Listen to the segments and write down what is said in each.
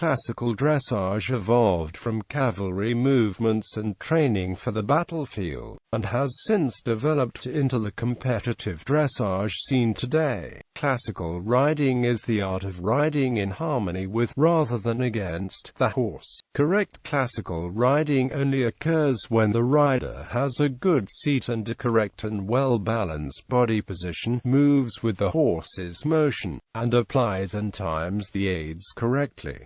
classical dressage evolved from cavalry movements and training for the battlefield, and has since developed into the competitive dressage seen today. Classical riding is the art of riding in harmony with, rather than against, the horse. Correct classical riding only occurs when the rider has a good seat and a correct and well-balanced body position, moves with the horse's motion, and applies and times the aids correctly.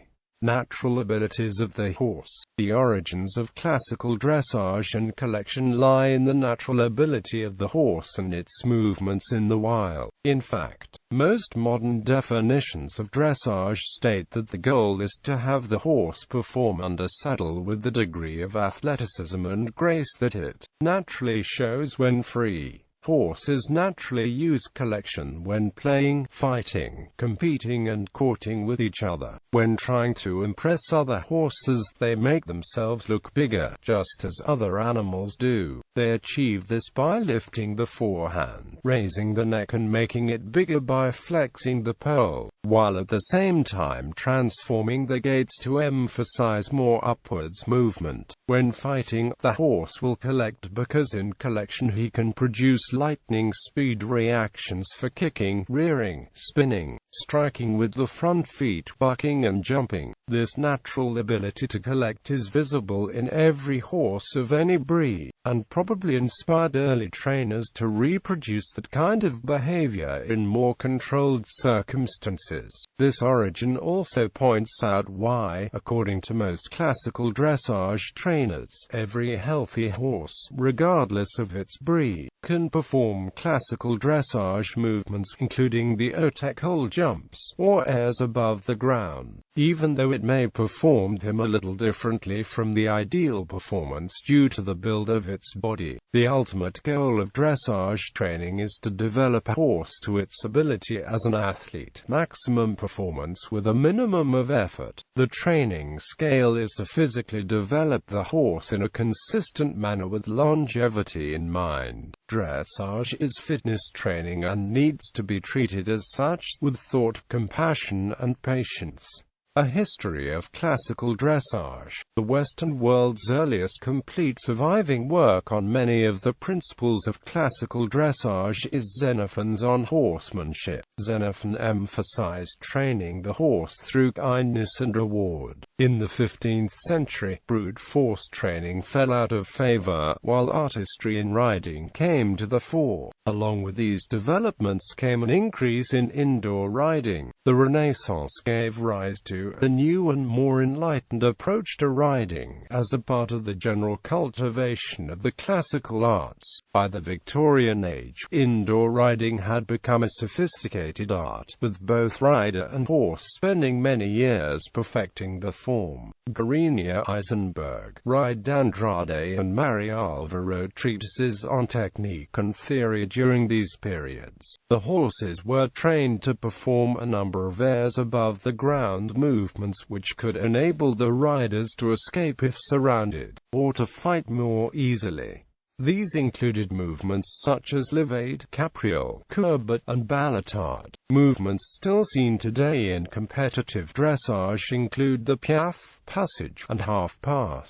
Natural abilities of the horse. The origins of classical dressage and collection lie in the natural ability of the horse and its movements in the wild. In fact, most modern definitions of dressage state that the goal is to have the horse perform under saddle with the degree of athleticism and grace that it naturally shows when free. Horses naturally use collection when playing, fighting, competing and courting with each other. When trying to impress other horses, they make themselves look bigger, just as other animals do. They achieve this by lifting the forehand, raising the neck and making it bigger by flexing the pole, while at the same time transforming the gaits to emphasize more upwards movement. When fighting, the horse will collect because in collection he can produce lightning speed reactions for kicking, rearing, spinning, striking with the front feet, bucking and jumping. This natural ability to collect is visible in every horse of any breed, and probably inspired early trainers to reproduce that kind of behavior in more controlled circumstances. This origin also points out why, according to most classical dressage trainers, every healthy horse, regardless of its breed, can perform classical dressage movements, including the vertical jumps, or airs above the ground, even though it may perform them a little differently from the ideal performance due to the build of its body. The ultimate goal of dressage training is to develop a horse to its ability as an athlete, maximum performance with a minimum of effort. The training scale is to physically develop the horse in a consistent manner with longevity in mind. Dressage is fitness training and needs to be treated as such, with thought, compassion and patience. A history of classical dressage. The Western world's earliest complete surviving work on many of the principles of classical dressage is Xenophon's On Horsemanship. Xenophon emphasized training the horse through kindness and reward. In the 15th century, brute force training fell out of favor, while artistry in riding came to the fore. Along with these developments came an increase in indoor riding. The Renaissance gave rise to a new and more enlightened approach to riding, as a part of the general cultivation of the classical arts. By the Victorian age, indoor riding had become a sophisticated art, with both rider and horse spending many years perfecting the form. Garenia Eisenberg, Ride d'Andrade and Marialva wrote treatises on technique and theory during these periods. The horses were trained to perform a number of airs above the ground movements which could enable the riders to escape if surrounded, or to fight more easily. These included movements such as levade, capriole, courbet, and ballotade. Movements still seen today in competitive dressage include the piaffe, passage, and half-pass.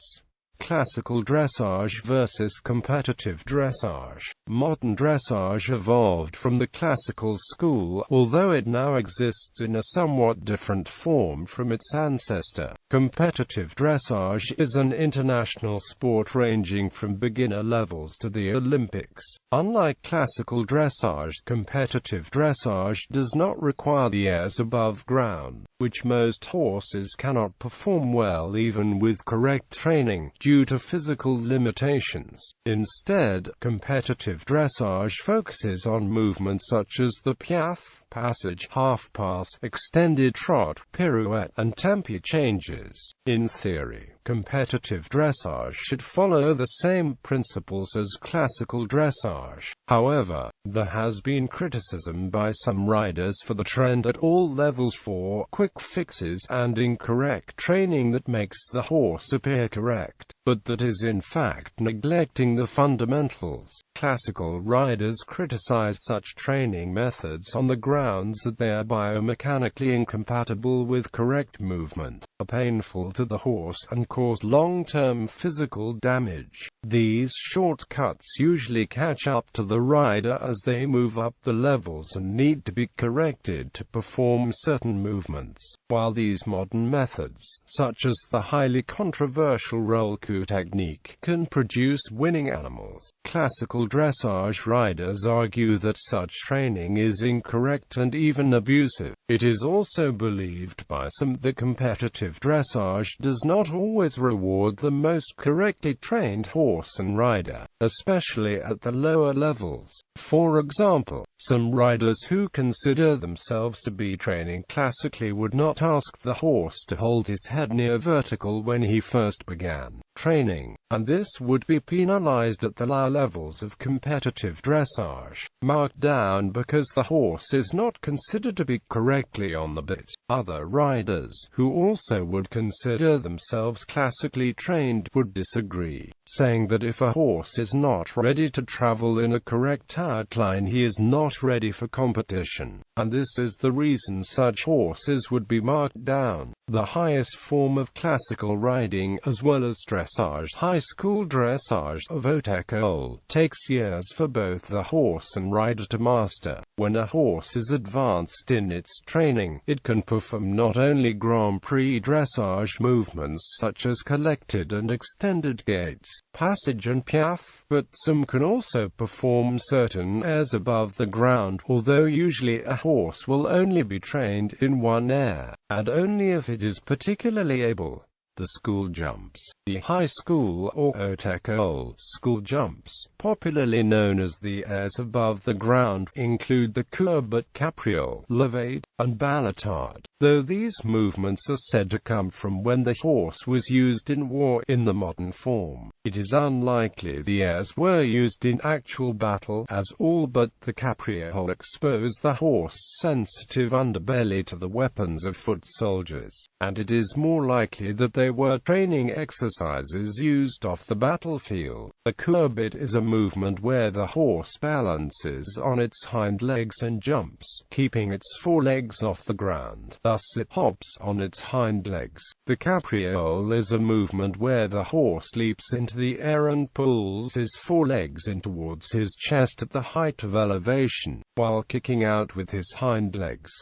Classical dressage versus competitive dressage. Modern dressage evolved from the classical school, although it now exists in a somewhat different form from its ancestor. Competitive dressage is an international sport ranging from beginner levels to the Olympics. Unlike classical dressage, competitive dressage does not require the airs above ground, which most horses cannot perform well even with correct training, due to physical limitations. Instead, competitive dressage focuses on movements such as the piaffe, passage, half-pass, extended trot, pirouette, and tempo changes. In theory, Competitive dressage should follow the same principles as classical dressage. However, there has been criticism by some riders for the trend at all levels for quick fixes and incorrect training that makes the horse appear correct, but that is in fact neglecting the fundamentals. Classical riders criticize such training methods on the grounds that they are biomechanically incompatible with correct movement, are painful to the horse, and cause long-term physical damage. These shortcuts usually catch up to the rider as they move up the levels and need to be corrected to perform certain movements, while these modern methods, such as the highly controversial roll coup technique, can produce winning animals. Classical dressage riders argue that such training is incorrect and even abusive. It is also believed by some that competitive dressage does not always reward the most correctly trained horse and rider, especially at the lower levels. For example, some riders who consider themselves to be training classically would not ask the horse to hold his head near vertical when he first began training, and this would be penalized at the lower levels of competitive dressage, marked down because the horse is not considered to be correctly on the bit. Other riders, who also would consider themselves classically trained, would disagree, saying that if a horse is not ready to travel in a correct outline, he is not ready for competition, and this is the reason such horses would be marked down. The highest form of classical riding, as well as dressage, high school dressage of haute école, takes years for both the horse and rider to master. When a horse is advanced in its training, it can perform not only Grand Prix dressage movements such as collected and extended gaits, passage and piaffe, but some can also perform certain airs above the ground, although usually a horse will only be trained in one air, and only if it is particularly able. The school jumps. The high school or haute école school jumps, popularly known as the airs above the ground, include the courbette, capriole, levade, and ballotade. Though these movements are said to come from when the horse was used in war in the modern form, it is unlikely the airs were used in actual battle, as all but the capriole expose the horse's sensitive underbelly to the weapons of foot soldiers, and it is more likely that they were training exercises used off the battlefield. A courbette is a movement where the horse balances on its hind legs and jumps, keeping its forelegs off the ground. Thus it hops on its hind legs. The capriole is a movement where the horse leaps into the air and pulls his forelegs in towards his chest at the height of elevation, while kicking out with his hind legs.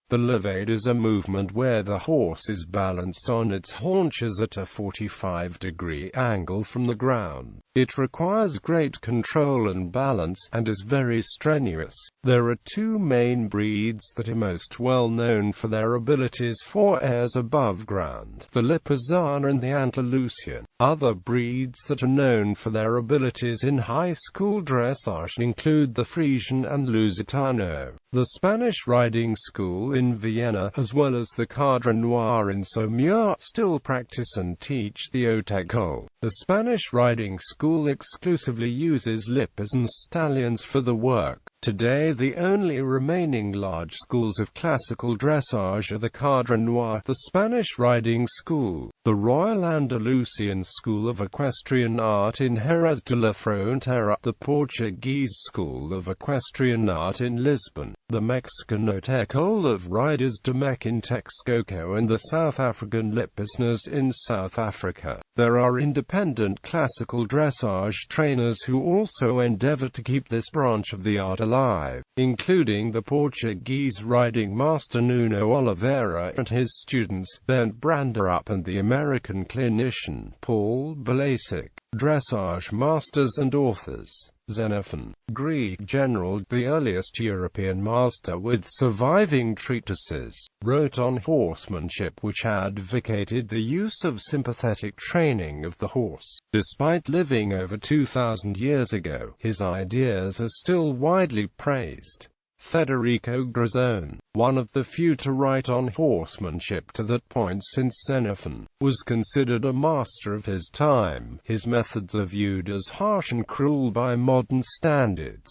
The levade is a movement where the horse is balanced on its haunches at a 45-degree angle from the ground. It requires great control and balance, and is very strenuous. There are two main breeds that are most well known for their abilities for airs above ground: the Lipizzaner and the Andalusian. Other breeds that are known for their abilities in high school dressage include the Frisian and Lusitano. The Spanish riding school in Vienna, as well as the Cadre Noir in Saumur, still practice and teach the haute école. The Spanish riding school exclusively uses lippers and stallions for the work. Today the only remaining large schools of classical dressage are the Cadre Noir, the Spanish riding school, the Royal Andalusian School of Equestrian Art in Jerez de la Frontera, the Portuguese School of Equestrian Art in Lisbon, the Mexican Haute École of Riders de Mech in Texcoco, and the South African Lippersners in South Africa. There are independent classical dressage trainers who also endeavor to keep this branch of the art alive, including the Portuguese riding master Nuno Oliveira and his students Bernd Branderup, and the American clinician Paul Balasic. Dressage masters and authors. Xenophon, Greek general, the earliest European master with surviving treatises, wrote on horsemanship which advocated the use of sympathetic training of the horse. Despite living over 2,000 years ago, his ideas are still widely praised. Federico Grazzone, one of the few to write on horsemanship to that point since Xenophon, was considered a master of his time. His methods are viewed as harsh and cruel by modern standards.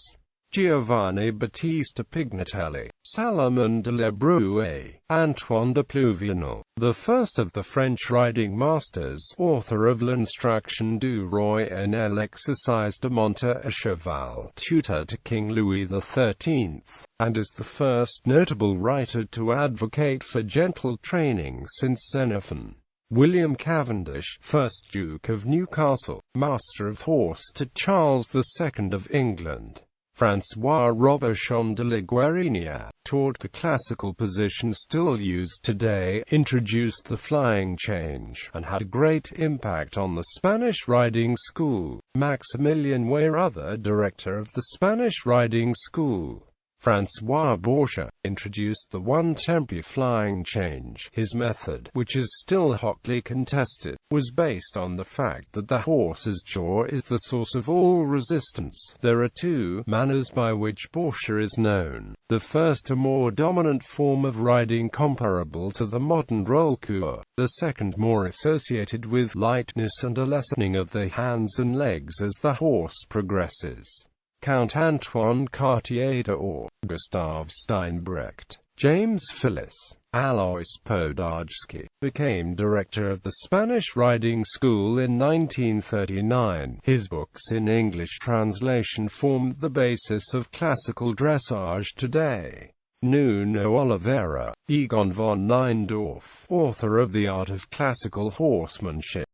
Giovanni Battista Pignatelli, Salomon de la Brue, Antoine de Pluvinel, the first of the French riding masters, author of L'Instruction du Roi en l'exercice de monter à cheval, tutor to King Louis XIII, and is the first notable writer to advocate for gentle training since Xenophon. William Cavendish, 1st Duke of Newcastle, master of horse to Charles II of England. François Roberchon de la Guérinia, taught the classical position still used today, introduced the flying change, and had a great impact on the Spanish riding school. Maximilien Weyrother, director of the Spanish riding school. François Borgia, introduced the one-tempo flying change. His method, which is still hotly contested, was based on the fact that the horse's jaw is the source of all resistance. There are two manners by which Borgia is known. The first, a more dominant form of riding comparable to the modern roll-cour. The second, more associated with lightness and a lessening of the hands and legs as the horse progresses. Count Antoine Cartier d'Or, Gustave Steinbrecht, James Phillis, Alois Podarski, became director of the Spanish Riding School in 1939. His books in English translation formed the basis of classical dressage today. Nuno Oliveira, Egon von Neindorf, author of The Art of Classical Horsemanship,